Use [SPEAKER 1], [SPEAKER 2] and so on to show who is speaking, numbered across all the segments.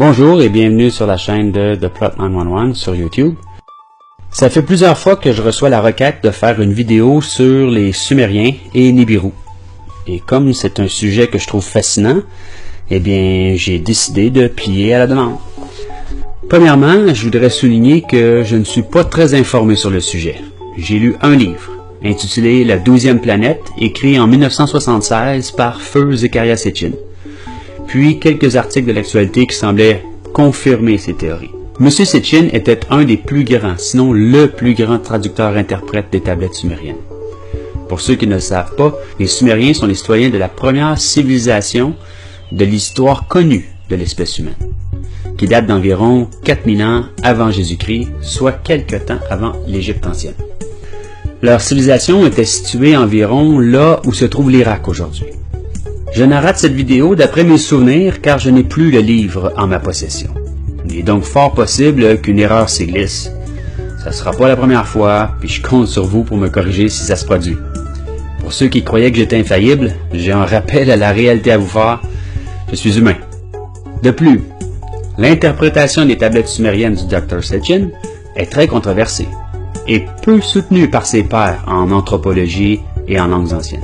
[SPEAKER 1] Bonjour et bienvenue sur la chaîne de The Plot 911 sur YouTube. Ça fait plusieurs fois que je reçois la requête de faire une vidéo sur les Sumériens et Nibiru. Et comme c'est un sujet que je trouve fascinant, eh bien j'ai décidé de plier à la demande. Premièrement, je voudrais souligner que je ne suis pas très informé sur le sujet. J'ai lu un livre, intitulé La 12e planète, écrit en 1976 par Feu Zecharia Sitchin. Puis quelques articles de l'actualité qui semblaient confirmer ces théories. M. Sitchin était un des plus grands, sinon le plus grand traducteur-interprète des tablettes sumériennes. Pour ceux qui ne le savent pas, les Sumériens sont les citoyens de la première civilisation de l'histoire connue de l'espèce humaine, qui date d'environ 4000 ans avant Jésus-Christ, soit quelque temps avant l'Égypte ancienne. Leur civilisation était située environ là où se trouve l'Irak aujourd'hui. Je narrate cette vidéo d'après mes souvenirs car je n'ai plus le livre en ma possession. Il est donc fort possible qu'une erreur s'y glisse. Ça ne sera pas la première fois, puis je compte sur vous pour me corriger si ça se produit. Pour ceux qui croyaient que j'étais infaillible, j'ai un rappel à la réalité à vous faire. Je suis humain. De plus, l'interprétation des tablettes sumériennes du Dr. Sitchin est très controversée et peu soutenue par ses pairs en anthropologie et en langues anciennes.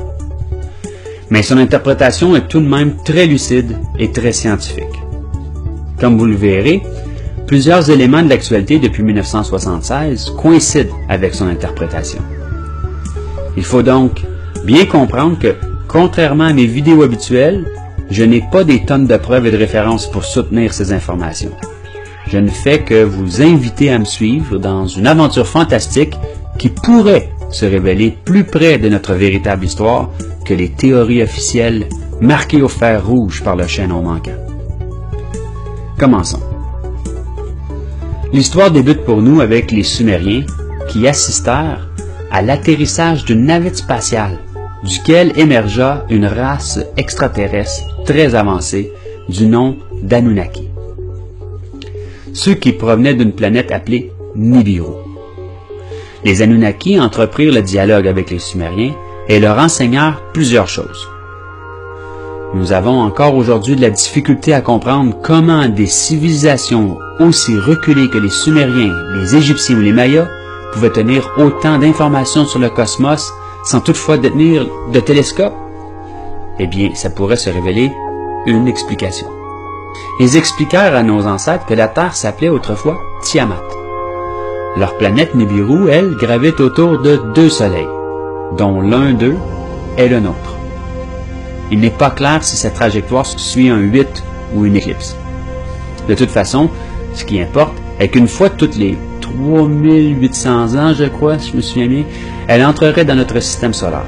[SPEAKER 1] Mais son interprétation est tout de même très lucide et très scientifique. Comme vous le verrez, plusieurs éléments de l'actualité depuis 1976 coïncident avec son interprétation. Il faut donc bien comprendre que, contrairement à mes vidéos habituelles, je n'ai pas des tonnes de preuves et de références pour soutenir ces informations. Je ne fais que vous inviter à me suivre dans une aventure fantastique qui pourrait se révéler plus près de notre véritable histoire que les théories officielles marquées au fer rouge par le chaînon manquant. Commençons. L'histoire débute pour nous avec les Sumériens qui assistèrent à l'atterrissage d'une navette spatiale duquel émergea une race extraterrestre très avancée du nom d'Anunnaki. Ceux qui provenaient d'une planète appelée Nibiru. Les Anunnaki entreprirent le dialogue avec les Sumériens et leur enseignèrent plusieurs choses. Nous avons encore aujourd'hui de la difficulté à comprendre comment des civilisations aussi reculées que les Sumériens, les Égyptiens ou les Mayas pouvaient tenir autant d'informations sur le cosmos sans toutefois détenir de télescope. Eh bien, ça pourrait se révéler une explication. Ils expliquèrent à nos ancêtres que la Terre s'appelait autrefois Tiamat. Leur planète Nibiru, elle, gravite autour de 2 soleils, dont l'un d'eux est le nôtre. Il n'est pas clair si cette trajectoire suit un 8 ou une éclipse. De toute façon, ce qui importe est qu'une fois toutes les 3800 ans, je crois, si je me souviens bien, elle entrerait dans notre système solaire.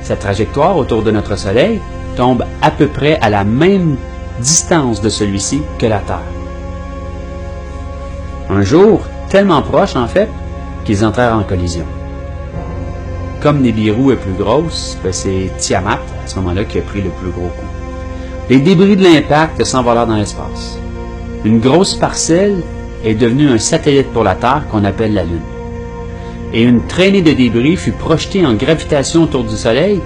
[SPEAKER 1] Cette trajectoire autour de notre Soleil tombe à peu près à la même distance de celui-ci que la Terre. Un jour, tellement proche en fait, qu'ils entrèrent en collision. Comme Nibiru est plus grosse, c'est Tiamat, à ce moment-là, qui a pris le plus gros coup. Les débris de l'impact s'envolèrent dans l'espace. Une grosse parcelle est devenue un satellite pour la Terre qu'on appelle la Lune. Et une traînée de débris fut projetée en gravitation autour du Soleil,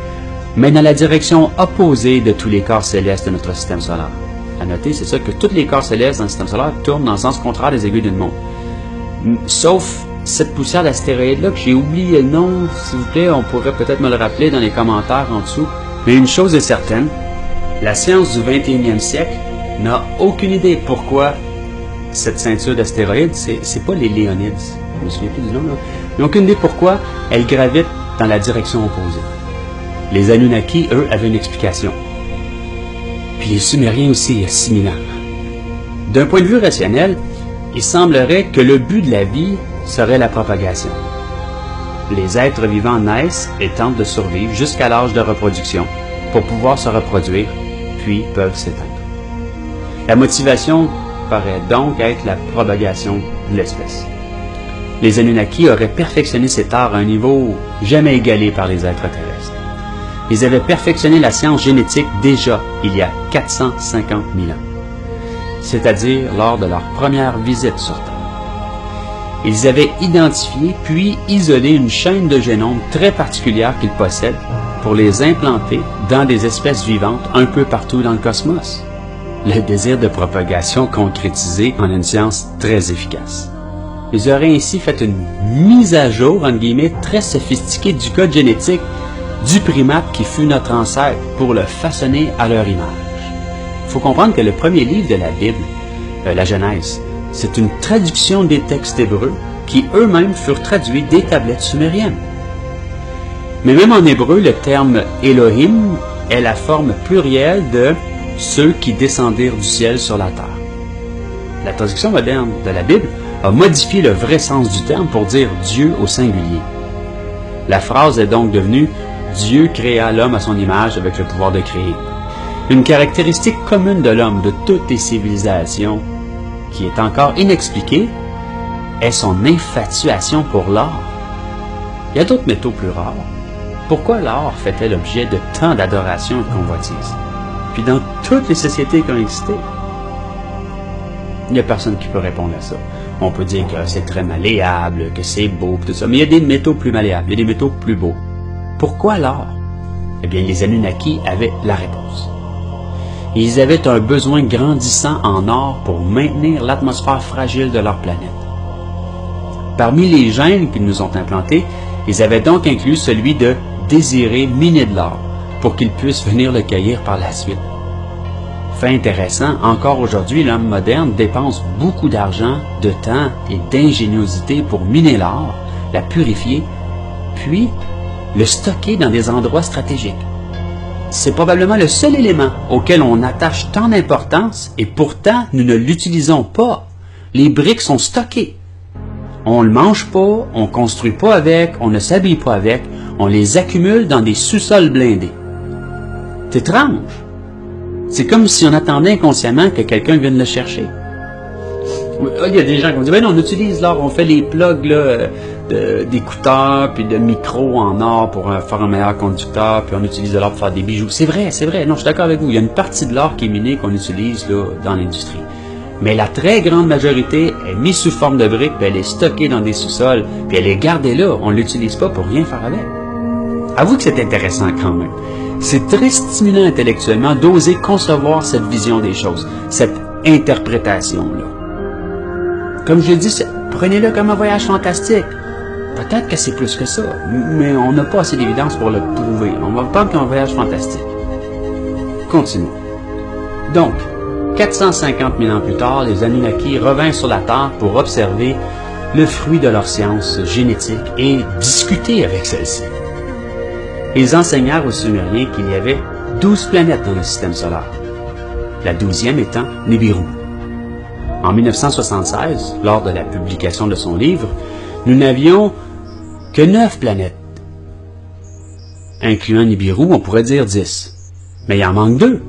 [SPEAKER 1] mais dans la direction opposée de tous les corps célestes de notre système solaire. À noter, c'est ça, que tous les corps célestes dans le système solaire tournent dans le sens contraire des aiguilles d'une montre. Sauf cette poussière d'astéroïdes-là, que j'ai oublié le nom, s'il vous plaît, on pourrait peut-être me le rappeler dans les commentaires en dessous. Mais une chose est certaine, la science du 21e siècle n'a aucune idée pourquoi cette ceinture d'astéroïdes, c'est pas les Léonides, je me souviens plus du nom, là. Ils n'ont aucune idée pourquoi elle gravite dans la direction opposée. Les Anunnaki, eux, avaient une explication. Puis les Sumériens aussi, il y a 6000 ans. D'un point de vue rationnel, il semblerait que le but de la vie serait la propagation. Les êtres vivants naissent et tentent de survivre jusqu'à l'âge de reproduction pour pouvoir se reproduire, puis peuvent s'éteindre. La motivation paraît donc être la propagation de l'espèce. Les Anunnaki auraient perfectionné cet art à un niveau jamais égalé par les êtres terrestres. Ils avaient perfectionné la science génétique déjà il y a 450 000 ans, c'est-à-dire lors de leur première visite sur Terre. Ils avaient identifié puis isolé une chaîne de génomes très particulière qu'ils possèdent pour les implanter dans des espèces vivantes un peu partout dans le cosmos. le désir de propagation concrétisé en une science très efficace. Ils auraient ainsi fait une mise à jour, entre guillemets, très sophistiquée du code génétique du primate qui fut notre ancêtre pour le façonner à leur image. Il faut comprendre que le premier livre de la Bible, la Genèse, c'est une traduction des textes hébreux qui eux-mêmes furent traduits des tablettes sumériennes. Mais même en hébreu, le terme Elohim est la forme plurielle de ceux qui descendirent du ciel sur la terre. La traduction moderne de la Bible a modifié le vrai sens du terme pour dire Dieu au singulier. La phrase est donc devenue Dieu créa l'homme à son image avec le pouvoir de créer. Une caractéristique commune de l'homme de toutes les civilisations, qui est encore inexpliquée, est son infatuation pour l'or. Il y a d'autres métaux plus rares. Pourquoi l'or fait-elle l'objet de tant d'adoration et de convoitise? Puis dans toutes les sociétés qui ont existé, il n'y a personne qui peut répondre à ça. On peut dire que c'est très malléable, que c'est beau, tout ça, mais il y a des métaux plus malléables, il y a des métaux plus beaux. Pourquoi l'or? Eh bien, les Anunnaki avaient la réponse. Ils avaient un besoin grandissant en or pour maintenir l'atmosphère fragile de leur planète. Parmi les gènes qu'ils nous ont implantés, ils avaient donc inclus celui de désirer miner de l'or pour qu'ils puissent venir le cueillir par la suite. Fait intéressant, encore aujourd'hui, l'homme moderne dépense beaucoup d'argent, de temps et d'ingéniosité pour miner l'or, la purifier, puis le stocker dans des endroits stratégiques. C'est probablement le seul élément auquel on attache tant d'importance et pourtant nous ne l'utilisons pas. Les briques sont stockées. On ne le mange pas, on ne construit pas avec, on ne s'habille pas avec, on les accumule dans des sous-sols blindés. C'est étrange. C'est comme si on attendait inconsciemment que quelqu'un vienne le chercher. Il y a des gens qui vont dire, ben non, on utilise l'or, on fait les plugs là, d'écouteurs puis de micros en or pour faire un meilleur conducteur, puis on utilise de l'or pour faire des bijoux. C'est vrai, non, je suis d'accord avec vous. Il y a une partie de l'or qui est minée qu'on utilise là, dans l'industrie. Mais la très grande majorité est mise sous forme de briques, puis elle est stockée dans des sous-sols, puis elle est gardée là. On ne l'utilise pas pour rien faire avec. Avouez que c'est intéressant quand même. C'est très stimulant intellectuellement d'oser concevoir cette vision des choses, cette interprétation-là. Comme je l'ai dit, prenez-le comme un voyage fantastique. Peut-être que c'est plus que ça, mais on n'a pas assez d'évidence pour le prouver. On va prendre qu'un voyage fantastique. Continuons. Donc, 450 000 ans plus tard, les Anunnaki revinrent sur la Terre pour observer le fruit de leur science génétique et discuter avec celle-ci. Ils enseignèrent aux Sumériens qu'il y avait 12 planètes dans le système solaire, la 12e étant Nibiru. En 1976, lors de la publication de son livre, nous n'avions que 9 planètes. Incluant Nibiru, on pourrait dire 10. Mais il en manque 2.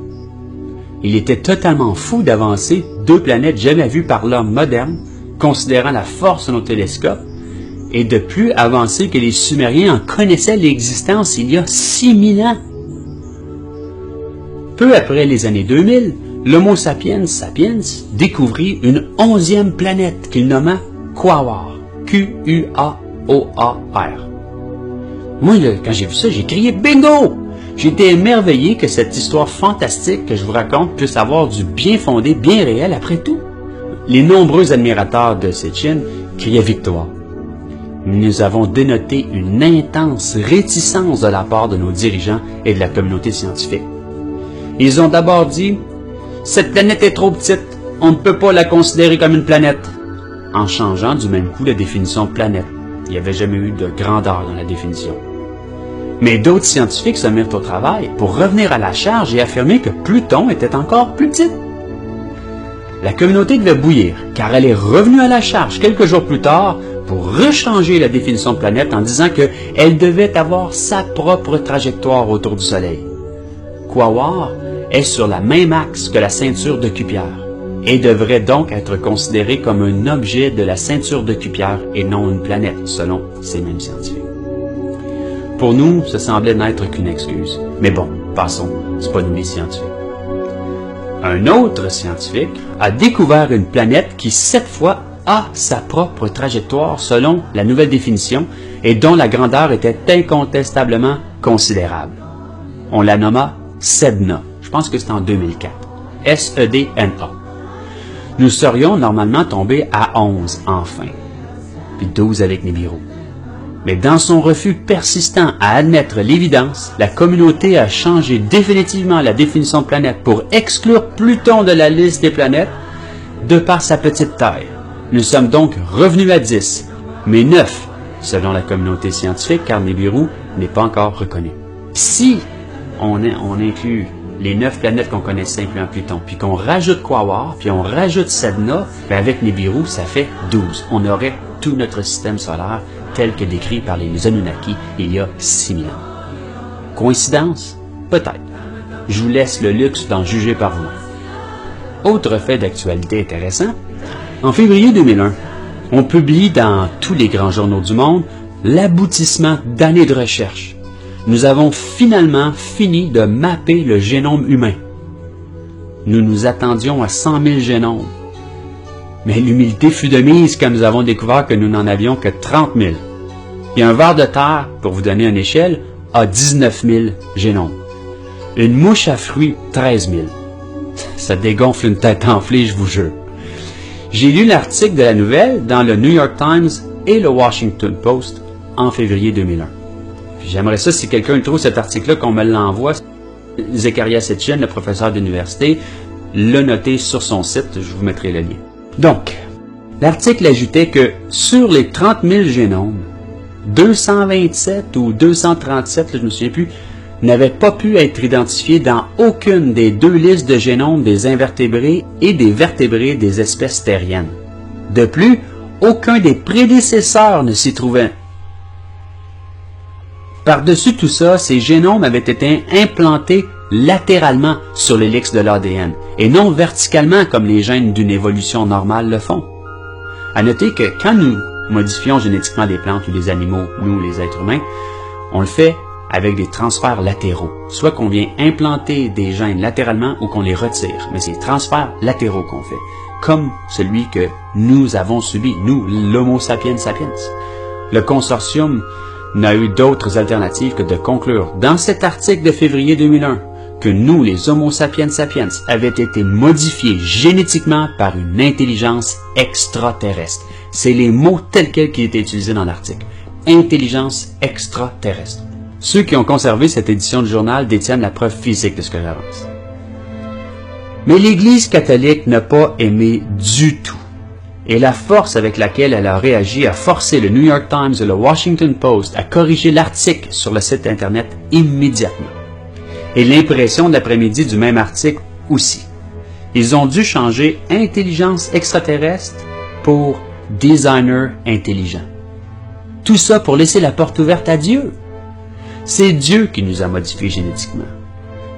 [SPEAKER 1] Il était totalement fou d'avancer 2 planètes jamais vues par l'homme moderne, considérant la force de nos télescopes, et de plus avancer que les Sumériens en connaissaient l'existence il y a 6000 ans. Peu après les années 2000, l'Homo sapiens sapiens découvrit une 11e planète qu'il nomma Quaoar. Quaoar. Moi, quand j'ai vu ça, j'ai crié « Bingo !» J'étais émerveillé que cette histoire fantastique que je vous raconte puisse avoir du bien fondé, bien réel après tout. Les nombreux admirateurs de Sitchin criaient victoire. Nous avons dénoté une intense réticence de la part de nos dirigeants et de la communauté scientifique. Ils ont d'abord dit « Cette planète est trop petite, on ne peut pas la considérer comme une planète », en changeant du même coup la définition planète. Il n'y avait jamais eu de grandeur dans la définition. Mais d'autres scientifiques se mirent au travail pour revenir à la charge et affirmer que Pluton était encore plus petite. La communauté devait bouillir, car elle est revenue à la charge quelques jours plus tard pour rechanger la définition de planète en disant qu'elle devait avoir sa propre trajectoire autour du Soleil. Quaoar est sur la même axe que la ceinture de Kuiper et devrait donc être considérée comme un objet de la ceinture de Kuiper et non une planète, selon ces mêmes scientifiques. Pour nous, ce semblait n'être qu'une excuse. Mais bon, passons, c'est pas nous les scientifiques. Un autre scientifique a découvert une planète qui, cette fois, a sa propre trajectoire selon la nouvelle définition et dont la grandeur était incontestablement considérable. On la nomma Sedna. Je pense que c'est en 2004. SEDNA. Nous serions normalement tombés à 11 enfin, puis 12 avec Nibiru. Mais dans son refus persistant à admettre l'évidence, la communauté a changé définitivement la définition de planète pour exclure Pluton de la liste des planètes de par sa petite taille. Nous sommes donc revenus à 10, mais 9 selon la communauté scientifique car Nibiru n'est pas encore reconnu. Si on inclut les 9 planètes qu'on connaissait incluant Pluton, puis qu'on rajoute Quaoar, puis on rajoute Sedna, ben avec Nibiru, ça fait 12. On aurait tout notre système solaire tel que décrit par les Anunnaki il y a 6000 ans. Coïncidence? Peut-être. Je vous laisse le luxe d'en juger par vous. Autre fait d'actualité intéressant, en février 2001, on publie dans tous les grands journaux du monde l'aboutissement d'années de recherche. Nous avons finalement fini de mapper le génome humain. Nous nous attendions à 100 000 génomes. Mais l'humilité fut de mise quand nous avons découvert que nous n'en avions que 30 000. Et un ver de terre, pour vous donner une échelle, a 19 000 génomes. Une mouche à fruits, 13 000. Ça dégonfle une tête enflée, je vous jure. J'ai lu l'article de la nouvelle dans le New York Times et le Washington Post en février 2001. J'aimerais ça, si quelqu'un trouve cet article-là, qu'on me l'envoie. Zecharia Sitchin, le professeur d'université, l'a noté sur son site, je vous mettrai le lien. Donc, l'article ajoutait que sur les 30 000 génomes, 227 ou 237, je ne me souviens plus, n'avaient pas pu être identifiés dans aucune des deux listes de génomes des invertébrés et des vertébrés des espèces terriennes. De plus, aucun des prédécesseurs ne s'y trouvait. Par-dessus tout ça, ces génomes avaient été implantés latéralement sur l'hélix de l'ADN, et non verticalement comme les gènes d'une évolution normale le font. À noter que quand nous modifions génétiquement des plantes ou des animaux, nous les êtres humains, on le fait avec des transferts latéraux, soit qu'on vient implanter des gènes latéralement ou qu'on les retire, mais c'est les transferts latéraux qu'on fait, comme celui que nous avons subi, nous, l'Homo sapiens sapiens. Le consortium n'a eu d'autres alternatives que de conclure dans cet article de février 2001 que nous, les Homo sapiens sapiens, avaient été modifiés génétiquement par une intelligence extraterrestre. C'est les mots tels quels qui étaient utilisés dans l'article. Intelligence extraterrestre. Ceux qui ont conservé cette édition du journal détiennent la preuve physique de ce que j'avance. Mais l'Église catholique n'a pas aimé du tout. Et la force avec laquelle elle a réagi a forcé le New York Times et le Washington Post à corriger l'article sur le site Internet immédiatement. Et l'impression de l'après-midi du même article aussi. Ils ont dû changer intelligence extraterrestre pour designer intelligent. Tout ça pour laisser la porte ouverte à Dieu. C'est Dieu qui nous a modifiés génétiquement.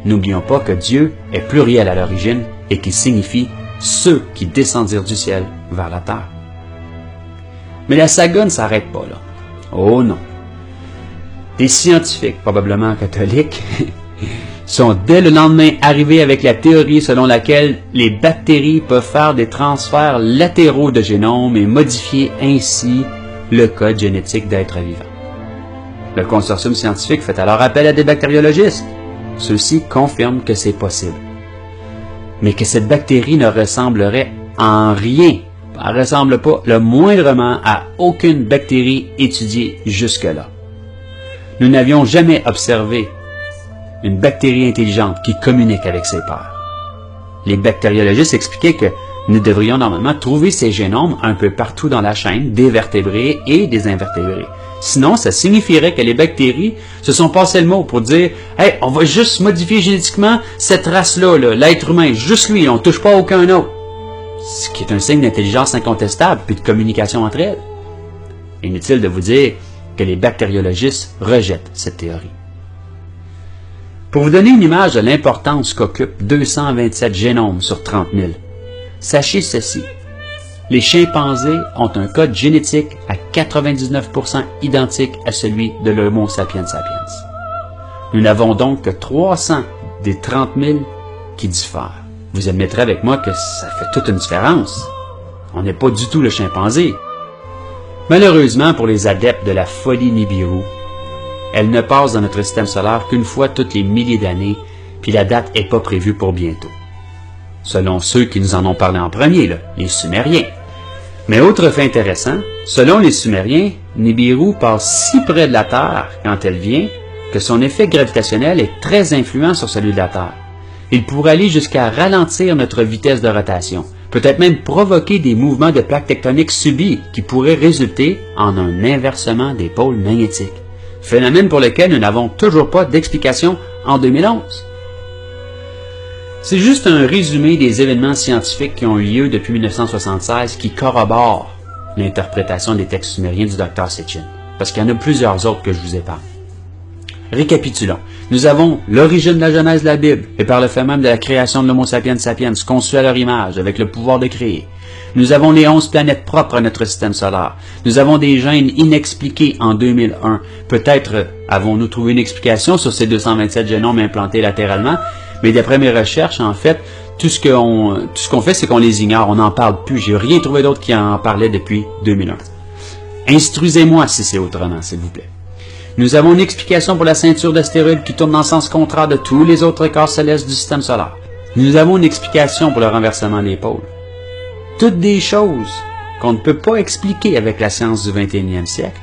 [SPEAKER 1] N'oublions pas que Dieu est pluriel à l'origine et qu'il signifie ceux qui descendirent du ciel vers la terre. Mais la saga ne s'arrête pas là. Oh non. Des scientifiques, probablement catholiques, sont dès le lendemain arrivés avec la théorie selon laquelle les bactéries peuvent faire des transferts latéraux de génome et modifier ainsi le code génétique d'êtres vivants. Le consortium scientifique fait alors appel à des bactériologistes. Ceux-ci confirment que c'est possible. Mais que cette bactérie ne ressemblerait en rien, elle ne ressemble pas le moindrement à aucune bactérie étudiée jusque-là. Nous n'avions jamais observé une bactérie intelligente qui communique avec ses pairs. Les bactériologistes expliquaient que nous devrions normalement trouver ces génomes un peu partout dans la chaîne des vertébrés et des invertébrés. Sinon, ça signifierait que les bactéries se sont passées le mot pour dire « Hey, on va juste modifier génétiquement cette race-là, l'être humain, juste lui, on ne touche pas aucun autre. » Ce qui est un signe d'intelligence incontestable puis de communication entre elles. Inutile de vous dire que les bactériologistes rejettent cette théorie. Pour vous donner une image de l'importance qu'occupent 227 génomes sur 30 000, sachez ceci. Les chimpanzés ont un code génétique à 99% identique à celui de l'Homo sapiens sapiens. Nous n'avons donc que 300 des 30 000 qui diffèrent. Vous admettrez avec moi que ça fait toute une différence. On n'est pas du tout le chimpanzé. Malheureusement pour les adeptes de la folie Nibiru, elle ne passe dans notre système solaire qu'une fois toutes les milliers d'années, puis la date n'est pas prévue pour bientôt. selon ceux qui nous en ont parlé en premier, là, les Sumériens. Mais autre fait intéressant, selon les Sumériens, Nibiru passe si près de la Terre quand elle vient que son effet gravitationnel est très influent sur celui de la Terre. Il pourrait aller jusqu'à ralentir notre vitesse de rotation, peut-être même provoquer des mouvements de plaques tectoniques subis qui pourraient résulter en un inversement des pôles magnétiques. Phénomène pour lequel nous n'avons toujours pas d'explication en 2011. C'est juste un résumé des événements scientifiques qui ont eu lieu depuis 1976 qui corroborent l'interprétation des textes sumériens du Dr. Sitchin, parce qu'il y en a plusieurs autres que je vous épargne. Récapitulons. Nous avons l'origine de la genèse de la Bible, et par le fait même de la création de l'Homo sapiens sapiens, conçu à leur image, avec le pouvoir de créer. Nous avons les 11 planètes propres à notre système solaire. Nous avons des gènes inexpliqués en 2001. Peut-être avons-nous trouvé une explication sur ces 227 génomes implantés latéralement, mais d'après mes recherches, en fait, tout ce qu'on fait, c'est qu'on les ignore, on n'en parle plus. J'ai rien trouvé d'autre qui en parlait depuis 2001. Instruisez-moi si c'est autrement, s'il vous plaît. Nous avons une explication pour la ceinture d'astéroïdes qui tourne dans le sens contraire de tous les autres corps célestes du système solaire. Nous avons une explication pour le renversement des pôles. Toutes des choses qu'on ne peut pas expliquer avec la science du 21e siècle,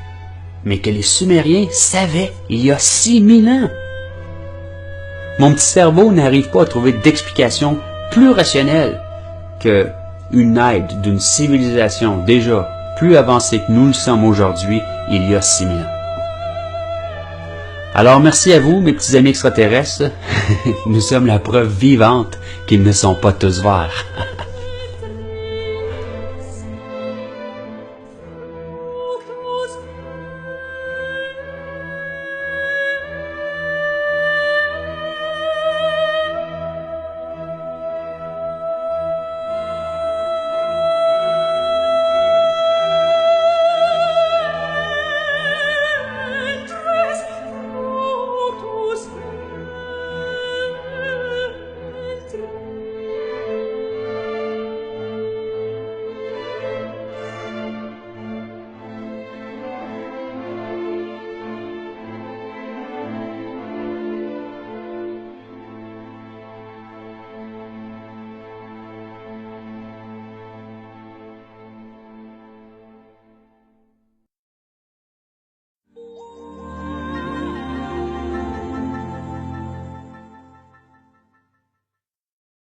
[SPEAKER 1] mais que les Sumériens savaient il y a 6000 ans. Mon petit cerveau n'arrive pas à trouver d'explication plus rationnelle que une aide d'une civilisation déjà plus avancée que nous le sommes aujourd'hui il y a 6000 ans. Alors merci à vous, mes petits amis extraterrestres. Nous sommes la preuve vivante qu'ils ne sont pas tous verts.